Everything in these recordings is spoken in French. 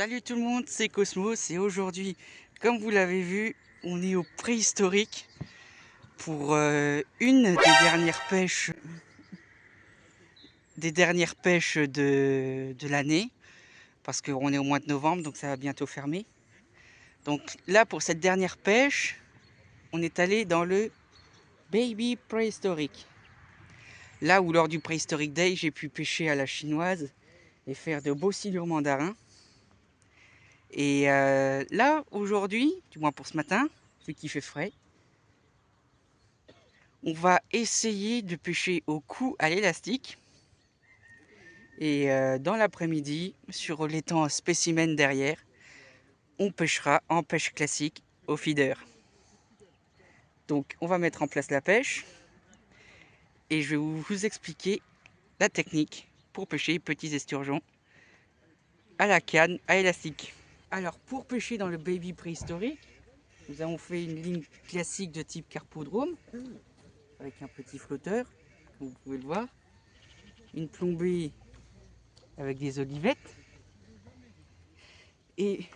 Salut tout le monde, c'est Cosmos et aujourd'hui, comme vous l'avez vu, on est au préhistorique pour une des dernières pêches de l'année, parce qu'on est au mois de novembre, donc ça va bientôt fermer. Donc là, pour cette dernière pêche, on est allé dans le Baby Préhistorique. Là où lors du Préhistorique Day, j'ai pu pêcher à la chinoise et faire de beaux silures mandarins. Et là, aujourd'hui, du moins pour ce matin, vu qu'il fait frais, on va essayer de pêcher au coup à l'élastique. Et dans l'après-midi, sur l'étang spécimen derrière, on pêchera en pêche classique au feeder. Donc on va mettre en place la pêche et je vais vous expliquer la technique pour pêcher petits esturgeons à la canne à élastique. Alors pour pêcher dans le baby préhistorique, nous avons fait une ligne classique de type carpodrome avec un petit flotteur, comme vous pouvez le voir, une plombée avec des olivettes et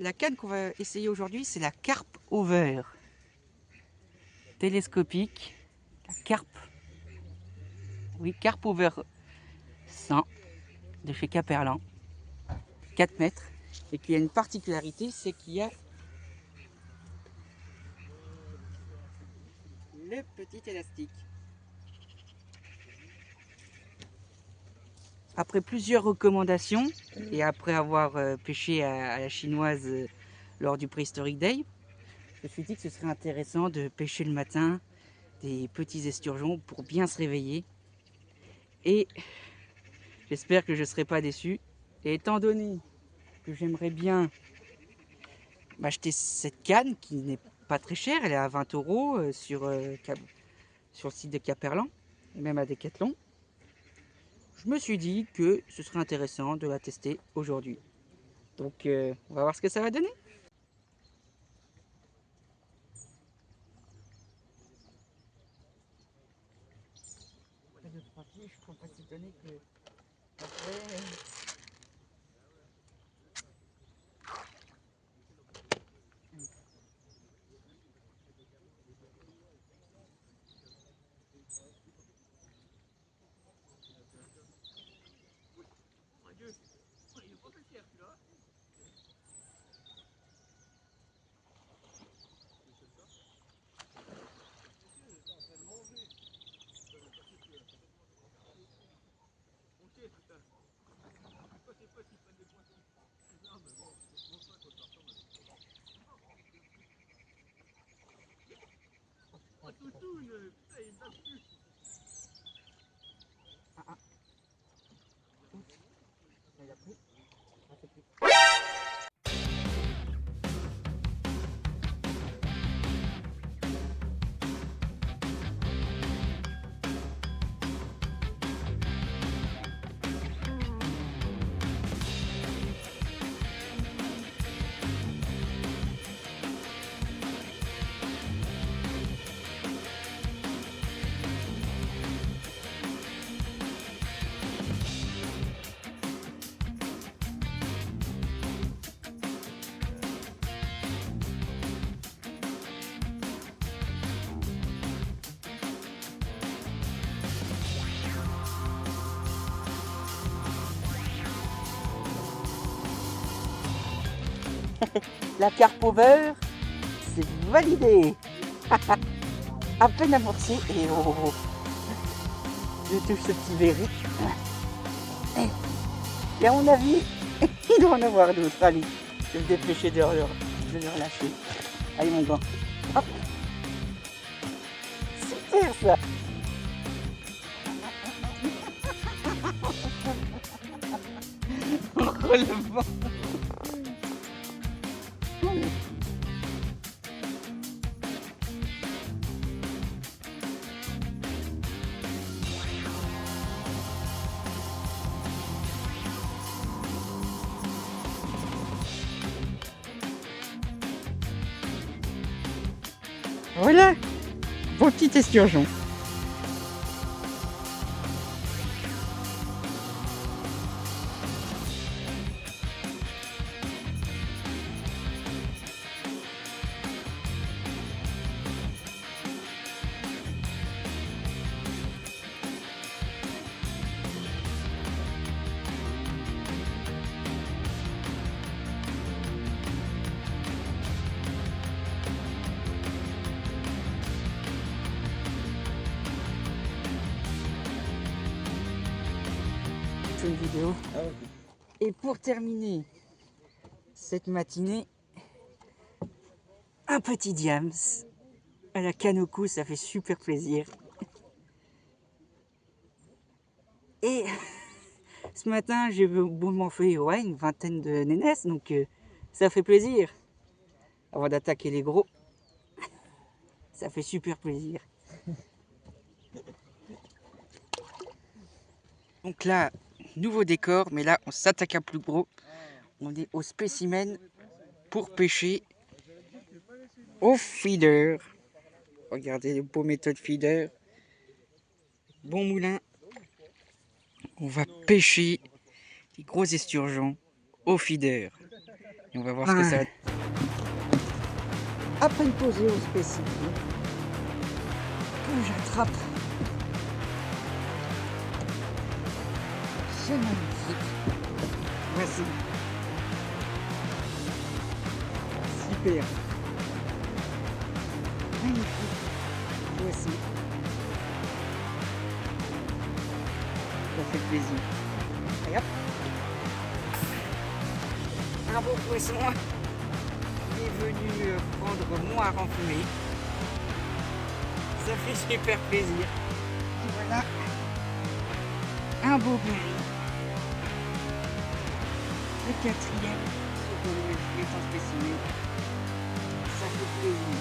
la canne qu'on va essayer aujourd'hui, c'est la carpe over télescopique, la carpe, oui, carpe over 100 de chez Caperlan, 4 mètres, et qui a une particularité, c'est qu'il y a le petit élastique. Après plusieurs recommandations et après avoir pêché à la chinoise lors du Préhistorique Day, je me suis dit que ce serait intéressant de pêcher le matin des petits esturgeons pour bien se réveiller. Et j'espère que je ne serai pas déçu. Et étant donné que j'aimerais bien m'acheter cette canne qui n'est pas très chère, elle est à 20 € sur le site de Caperlan, même à Decathlon, je me suis dit que ce serait intéressant de la tester aujourd'hui. Donc on va voir ce que ça va donner. Après 2-3 pieds, je ne peux pas s'étonner que après, il a pris. Ah, c'est plus. La carpe over, c'est validé. À peine amorcé et oh, je touche ce petit verre. Et à mon avis, il doit en avoir d'autres. Allez, je vais me dépêcher de le relâcher. Allez mon gant. Hop. Super ça. En relevant. Voilà, bon petit esturgeon. vidéos. Et pour terminer cette matinée, un petit diams à la canne au cou, ça fait super plaisir. Et ce matin, j'ai m'en fait une vingtaine de nénesses, donc ça fait plaisir. Avant d'attaquer les gros, ça fait super plaisir. Donc là, nouveau décor, mais là, on s'attaque à plus gros. On est au spécimen pour pêcher au feeder. Regardez les beaux méthodes feeder. Bon moulin. On va pêcher les gros esturgeons au feeder. Et on va voir ce que ça va. Après une pause au spécimen, que j'attrape. C'est magnifique. Voici. Super. Magnifique. Voici. Ça fait plaisir. Et hop. Un beau poisson qui est venu prendre mon hareng fumé. Ça fait super plaisir. Et voilà. Un beau berry. Le quatrième sur l'étang spécimen. Ça fait plaisir.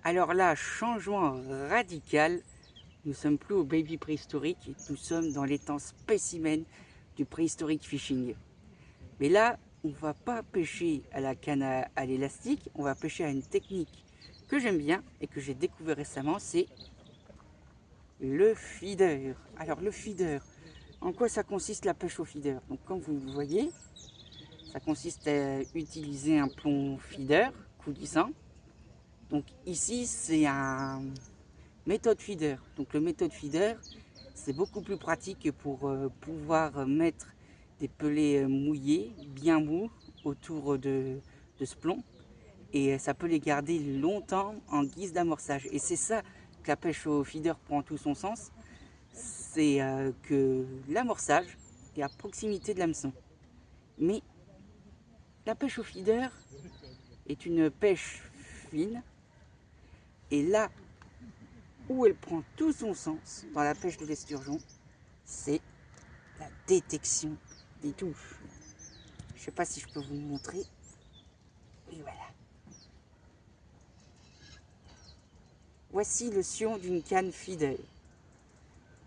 Alors là, changement radical. Nous sommes plus au baby préhistorique, nous sommes dans l'étang spécimen du préhistorique fishing. Mais là, on va pas pêcher à la canne à l'élastique, on va pêcher à une technique que j'aime bien et que j'ai découvert récemment, c'est le feeder. Alors le feeder, en quoi ça consiste la pêche au feeder? Donc comme vous le voyez, ça consiste à utiliser un plomb feeder coulissant. Donc ici c'est un méthode feeder. Donc le méthode feeder, c'est beaucoup plus pratique pour pouvoir mettre des pelets mouillés, bien mous, autour de ce plomb. Et ça peut les garder longtemps en guise d'amorçage. Et c'est ça que la pêche au feeder prend tout son sens. C'est que l'amorçage est à proximité de l'hameçon. Mais la pêche au feeder est une pêche fine. Et là où elle prend tout son sens dans la pêche de l'esturgeon, c'est la détection des touches. Je ne sais pas si je peux vous montrer. Et voilà. Voici le sion d'une canne feeder.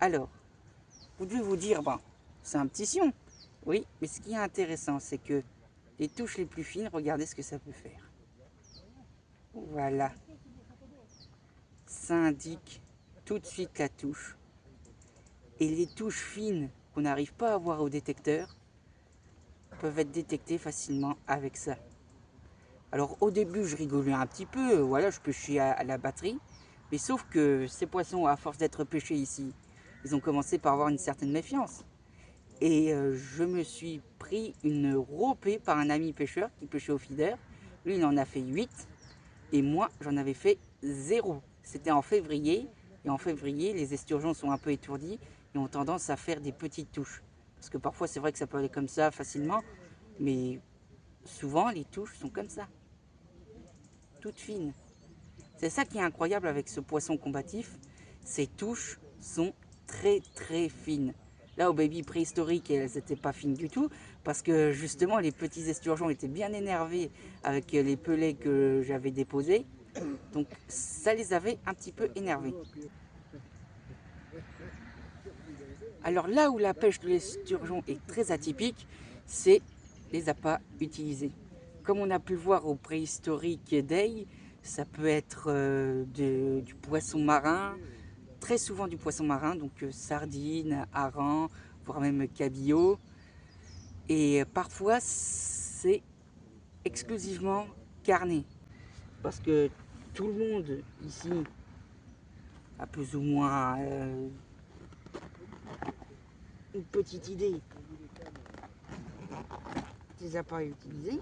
Alors, vous devez vous dire, bon, c'est un petit sion. Oui, mais ce qui est intéressant, c'est que les touches les plus fines, regardez ce que ça peut faire. Voilà. Ça indique tout de suite la touche. Et les touches fines qu'on n'arrive pas à voir au détecteur peuvent être détectées facilement avec ça. Alors au début je rigolais un petit peu, voilà, je pêchais à la batterie, mais sauf que ces poissons, à force d'être pêchés ici, ils ont commencé par avoir une certaine méfiance. Et je me suis pris une rôpée par un ami pêcheur qui pêchait au feeder. Lui il en a fait 8 et moi j'en avais fait 0. C'était en février, et en février les esturgeons sont un peu étourdis et ont tendance à faire des petites touches. Parce que parfois c'est vrai que ça peut aller comme ça facilement, mais souvent les touches sont comme ça. Toutes fines. C'est ça qui est incroyable avec ce poisson combatif, ses touches sont très très fines. Là au baby préhistorique, elles n'étaient pas fines du tout, parce que justement les petits esturgeons étaient bien énervés avec les pelets que j'avais déposés, donc ça les avait un petit peu énervés. Alors là où la pêche de l'esturgeon est très atypique, c'est les appâts utilisés. Comme on a pu le voir au préhistorique Day, ça peut être du poisson marin, très souvent du poisson marin, donc sardines, harengs, voire même cabillaud. Et parfois c'est exclusivement carné, parce que tout le monde ici a plus ou moins une petite idée des appâts utilisés.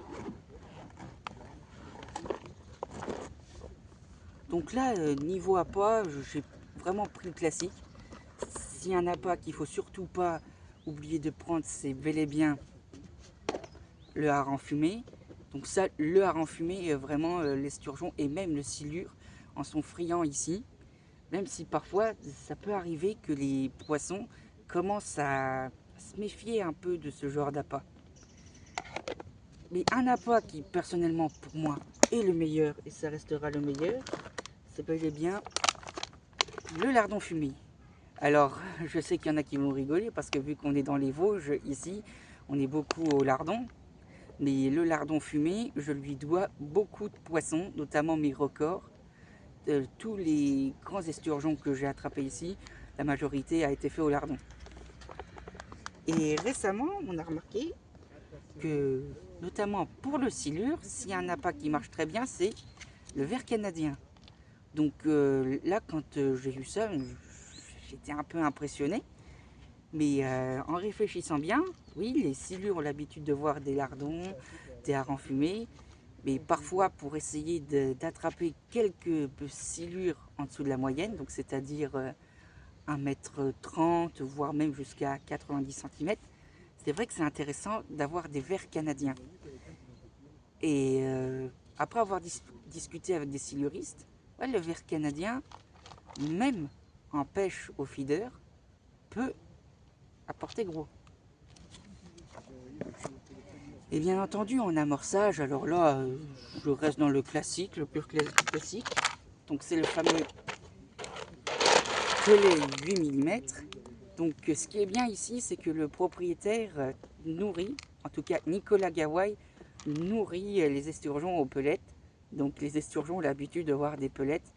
Donc là, niveau appât, j'ai vraiment pris le classique. S'il y a un appât qu'il faut surtout pas oublier de prendre, c'est bel et bien le hareng fumé. Donc ça, le hareng fumé, vraiment, l'esturgeon et même le silure en sont friands ici. Même si parfois, ça peut arriver que les poissons commencent à se méfier un peu de ce genre d'appât. Mais un appât qui, personnellement, pour moi, est le meilleur, et ça restera le meilleur, c'est bel et bien le lardon fumé. Alors, je sais qu'il y en a qui vont rigoler, parce que vu qu'on est dans les Vosges, ici, on est beaucoup au lardon. Mais le lardon fumé, je lui dois beaucoup de poissons, notamment mes records. Tous les grands esturgeons que j'ai attrapés ici, la majorité a été fait au lardon. Et récemment, on a remarqué que, notamment pour le silure, s'il y a un appât qui marche très bien, c'est le ver canadien. Donc là, quand j'ai vu ça, j'étais un peu impressionné. Mais en réfléchissant bien, oui, les silures ont l'habitude de voir des lardons, des harengs fumés. Mais parfois, pour essayer d'attraper quelques silures en dessous de la moyenne, donc c'est-à-dire 1,30 m, voire même jusqu'à 90 cm, c'est vrai que c'est intéressant d'avoir des vers canadiens. Et après avoir discuté avec des siluristes, ouais, le ver canadien, même en pêche au feeder, peut apporter gros. Et bien entendu, en amorçage, alors là, je reste dans le classique, le pur classique. Donc c'est le fameux collet 8 mm. Donc ce qui est bien ici, c'est que le propriétaire nourrit, en tout cas Nicolas Gawai, nourrit les esturgeons aux pelettes. Donc les esturgeons ont l'habitude de voir des pelettes.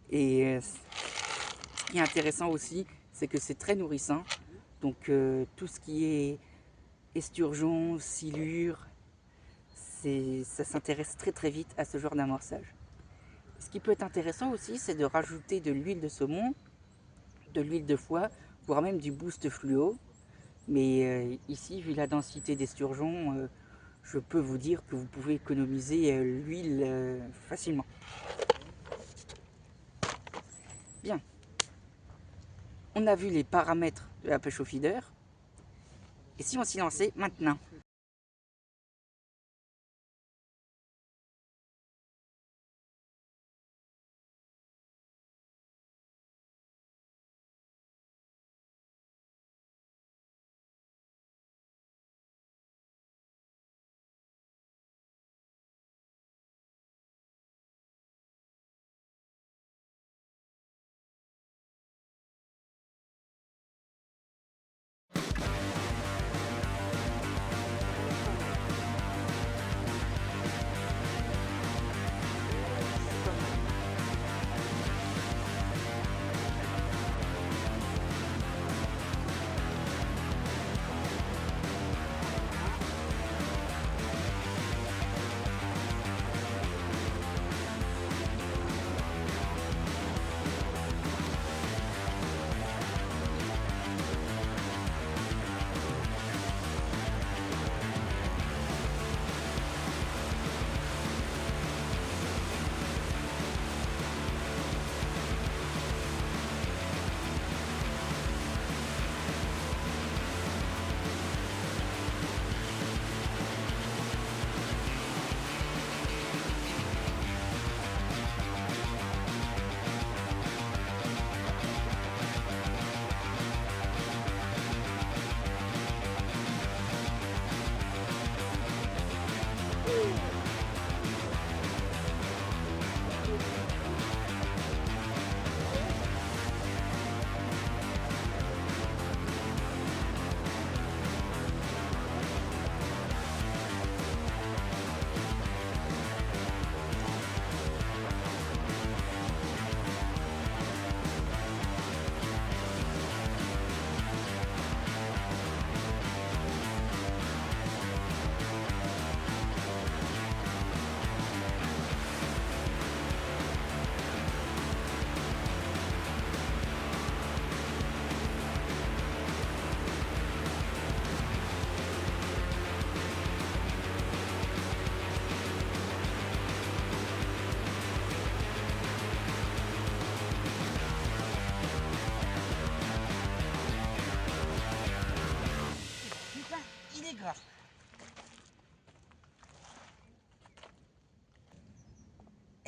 Et ce qui est intéressant aussi, c'est que c'est très nourrissant. Donc tout ce qui est esturgeon, silure, ça s'intéresse très très vite à ce genre d'amorçage. Ce qui peut être intéressant aussi, c'est de rajouter de l'huile de saumon, de l'huile de foie, voire même du boost fluo. Mais ici, vu la densité d'esturgeon, je peux vous dire que vous pouvez économiser l'huile facilement. Bien, on a vu les paramètres de la pêche au feeder. Et si on s'y lançait maintenant?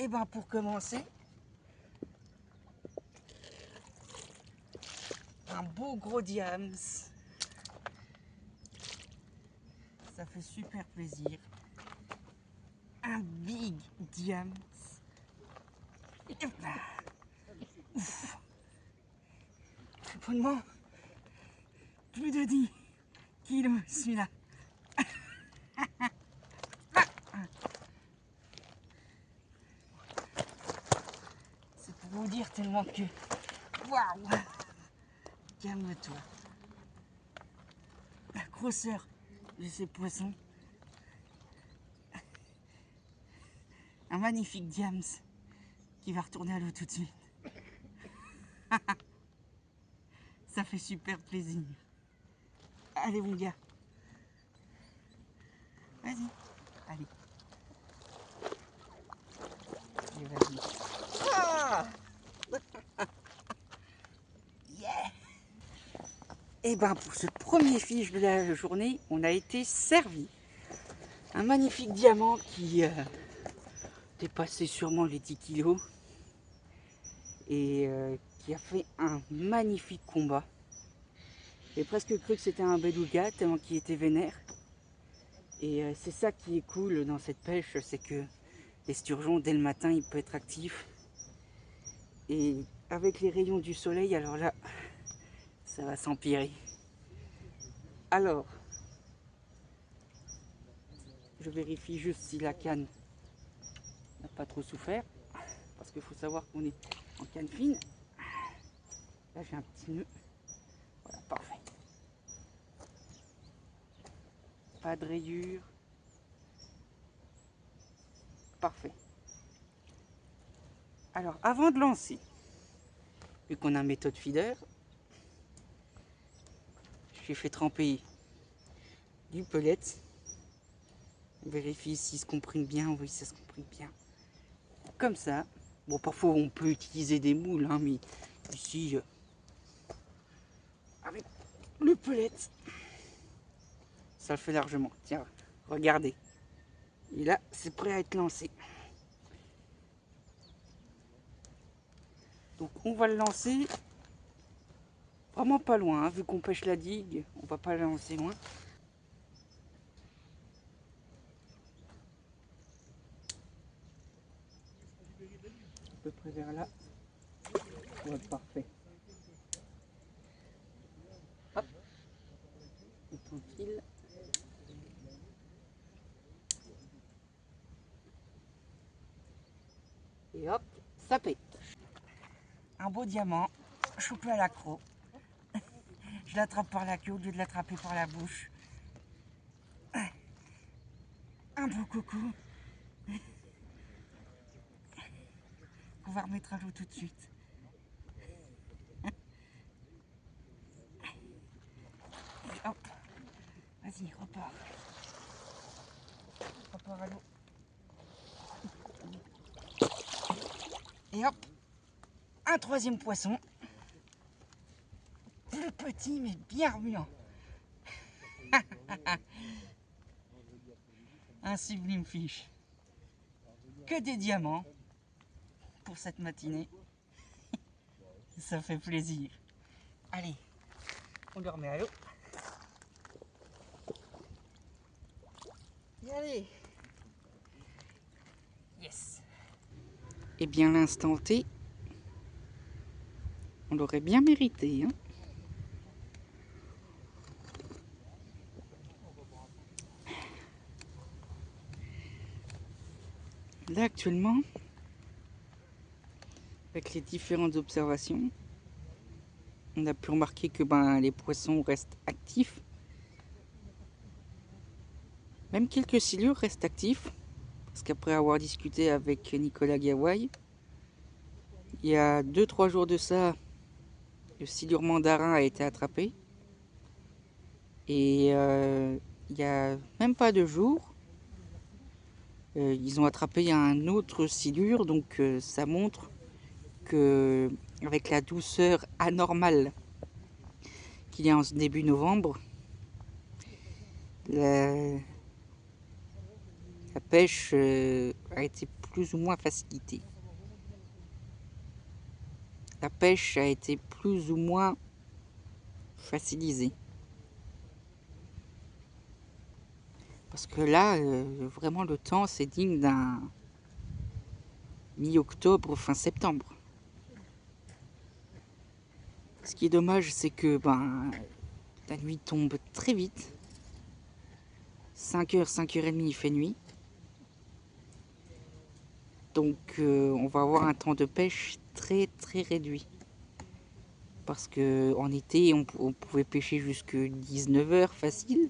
Et ben pour commencer, un beau gros diams. Ça fait super plaisir. Un big diams. Ouf. Probablement plus de 10 kilos celui-là. C'est pour vous dire tellement que... Waouh! Calme-toi. La grosseur de ces poissons. Un magnifique diams qui va retourner à l'eau tout de suite. Ça fait super plaisir. Allez mon gars. Vas-y. Allez. Allez, vas-y. Ah yeah. Et ben pour ce premier fiche de la journée, on a été servi. Un magnifique diamant qui dépassait sûrement les 10 kilos. Et qui a fait un magnifique combat. J'ai presque cru que c'était un beluga tellement qu'il était vénère. Et c'est ça qui est cool dans cette pêche, c'est que l'esturgeon dès le matin il peut être actif. Et avec les rayons du soleil, alors là, ça va s'empirer. Alors, je vérifie juste si la canne n'a pas trop souffert. Parce qu'il faut savoir qu'on est en canne fine. Là j'ai un petit nœud. Voilà, parfait. Pas de rayures. Parfait. Alors, avant de lancer, vu qu'on a méthode feeder, j'ai fait tremper du pellet. On vérifie s'il se comprime bien. Oui, ça se comprime bien. Comme ça. Bon, parfois on peut utiliser des moules, hein, mais ici, avec le pellet, ça le fait largement. Tiens, regardez. Et là, c'est prêt à être lancé. Donc, on va le lancer vraiment pas loin, hein, vu qu'on pêche la digue, on va pas le lancer loin. À peu près vers là. Ouais, parfait. Hop. Et tranquille. Et hop, ça pète. Un beau diamant, chopé à l'accro. Je l'attrape par la queue au lieu de l'attraper par la bouche. Un beau coucou. On va remettre à l'eau tout de suite. Et hop. Vas-y, repars. Repars à l'eau. Et hop. Un troisième poisson. Plus petit mais bien remuant. Un sublime fiche. Que des diamants pour cette matinée. Ça fait plaisir. Allez, on le remet à l'eau. Et allez. Yes. Et bien l'instant T, on l'aurait bien mérité, hein. Là actuellement, avec les différentes observations, on a pu remarquer que les poissons restent actifs. Même quelques silures restent actifs. Parce qu'après avoir discuté avec Nicolas Gawai, il y a 2-3 jours de ça, le silure mandarin a été attrapé. Et il n'y a même pas 2 jours, ils ont attrapé un autre silure. Donc ça montre que avec la douceur anormale qu'il y a en ce début novembre, la pêche a été plus ou moins facilité. La pêche a été plus ou moins facilisée. Parce que là, vraiment le temps, c'est digne d'un mi-octobre, fin septembre. Ce qui est dommage, c'est que la nuit tombe très vite. 5h, 5h30, il fait nuit. Donc on va avoir un temps de pêche très très réduit. Parce qu'en été, on pouvait pêcher jusque 19h facile.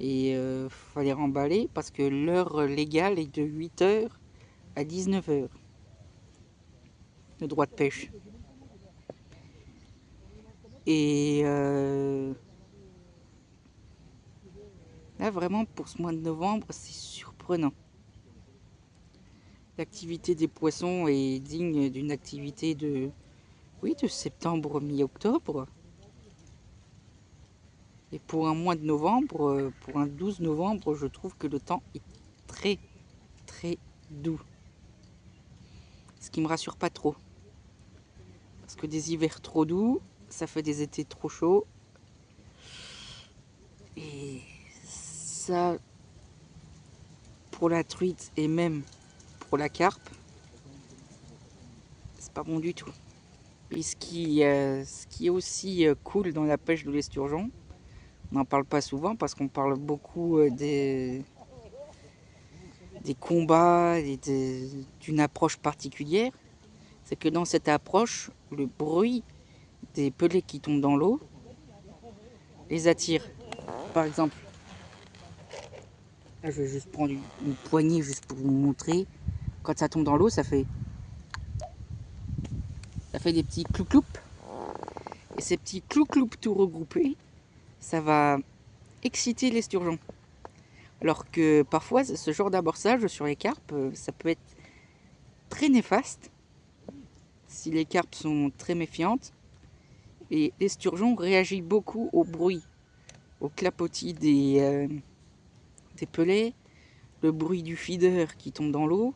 Et fallait remballer parce que l'heure légale est de 8h à 19h. Le droit de pêche. Et là, vraiment, pour ce mois de novembre, c'est surprenant. L'activité des poissons est digne d'une activité de septembre, mi-octobre. Et pour un mois de novembre, pour un 12 novembre, je trouve que le temps est très, très doux. Ce qui me rassure pas trop. Parce que des hivers trop doux, ça fait des étés trop chauds. Et ça, pour la truite et même pour la carpe, c'est pas bon du tout. Et ce qui est aussi cool dans la pêche de l'esturgeon, on n'en parle pas souvent parce qu'on parle beaucoup des combats et d'une approche particulière, c'est que dans cette approche, le bruit des pelets qui tombent dans l'eau les attire. Par exemple, là je vais juste prendre une poignée juste pour vous montrer. Quand ça tombe dans l'eau, ça fait des petits clou-cloup. Et ces petits clou-cloup tout regroupés, ça va exciter l'esturgeon. Alors que parfois, ce genre d'amorçage sur les carpes, ça peut être très néfaste si les carpes sont très méfiantes. Et l'esturgeon réagit beaucoup au bruit, au clapotis des pelets, le bruit du feeder qui tombe dans l'eau.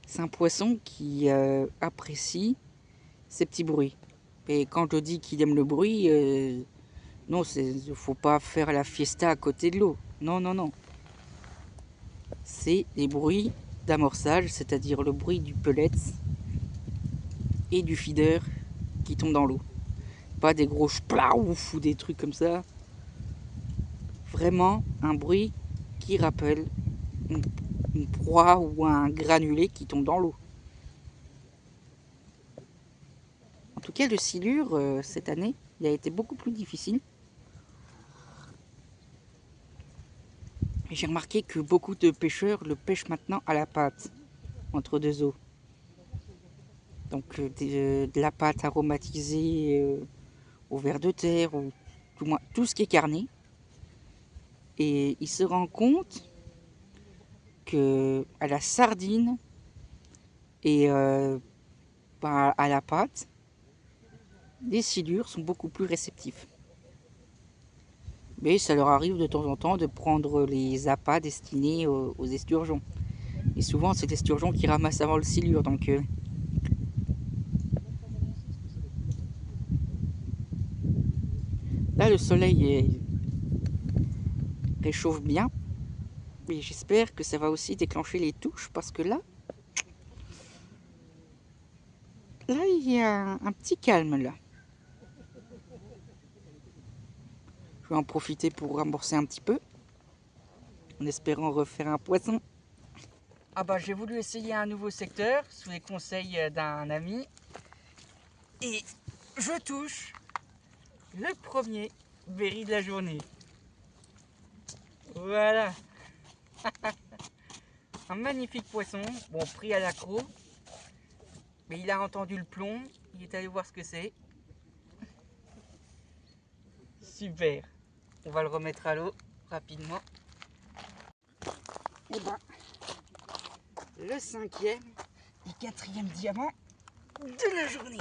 C'est un poisson qui apprécie ces petits bruits. Et quand je dis qu'il aime le bruit, non, il ne faut pas faire la fiesta à côté de l'eau. Non, non, non. C'est les bruits d'amorçage, c'est-à-dire le bruit du pellet et du feeder qui tombe dans l'eau. Pas des gros splaouf ou des trucs comme ça. Vraiment un bruit qui rappelle une proie ou un granulé qui tombe dans l'eau. En tout cas, le silure, cette année, il a été beaucoup plus difficile. J'ai remarqué que beaucoup de pêcheurs le pêchent maintenant à la pâte, entre deux eaux. Donc de la pâte aromatisée au ver de terre, ou tout, moins, tout ce qui est carné. Et il se rend compte que à la sardine et à la pâte, les silures sont beaucoup plus réceptifs. Mais ça leur arrive de temps en temps de prendre les appâts destinés aux esturgeons. Et souvent, c'est l'esturgeon qui ramasse avant le silure. Donc, là, le soleil réchauffe bien. Et j'espère que ça va aussi déclencher les touches. Parce que là, il y a un petit calme là. Je vais en profiter pour rembourser un petit peu. En espérant refaire un poisson. Ah bah j'ai voulu essayer un nouveau secteur sous les conseils d'un ami. Et je touche le premier berry de la journée. Voilà. Un magnifique poisson. Bon, pris à l'accro. Mais il a entendu le plomb. Il est allé voir ce que c'est. Super. On va le remettre à l'eau rapidement. Et ben, le 5e et 4e diamant de la journée.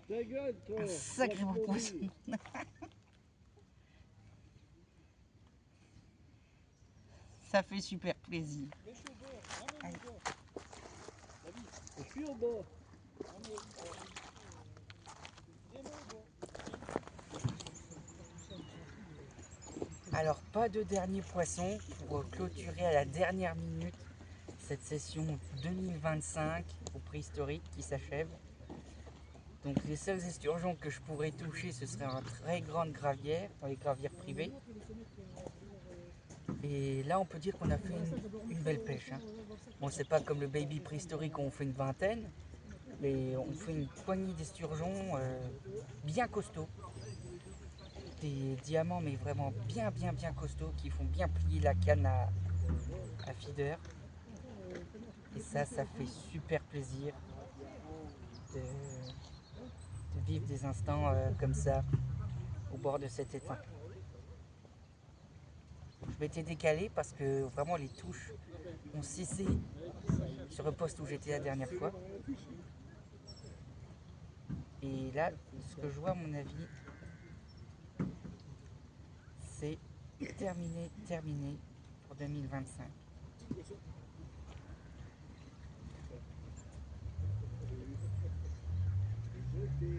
Ta gueule, toi. Un sacré bon poisson. Ça fait super plaisir. Allez. Je suis au bord. Alors, pas de dernier poisson pour clôturer à la dernière minute cette session 2025 au préhistorique qui s'achève. Donc les seuls esturgeons que je pourrais toucher, ce serait en très grande gravière, dans les gravières privées. Et là, on peut dire qu'on a fait une belle pêche. Hein. Bon, c'est pas comme le baby préhistorique où on fait une vingtaine, mais on fait une poignée d'esturgeons bien costauds. Des diamants, mais vraiment bien costauds, qui font bien plier la canne à feeder. Et ça fait super plaisir de vivre des instants comme ça au bord de cet étang. Je m'étais décalé parce que vraiment les touches ont cessé sur le poste où j'étais la dernière fois. Et là, ce que je vois à mon avis, c'est terminé pour 2025.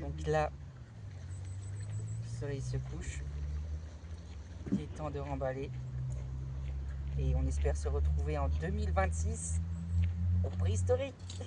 Donc là, le soleil se couche, il est temps de remballer. Et on espère se retrouver en 2026 au préhistorique.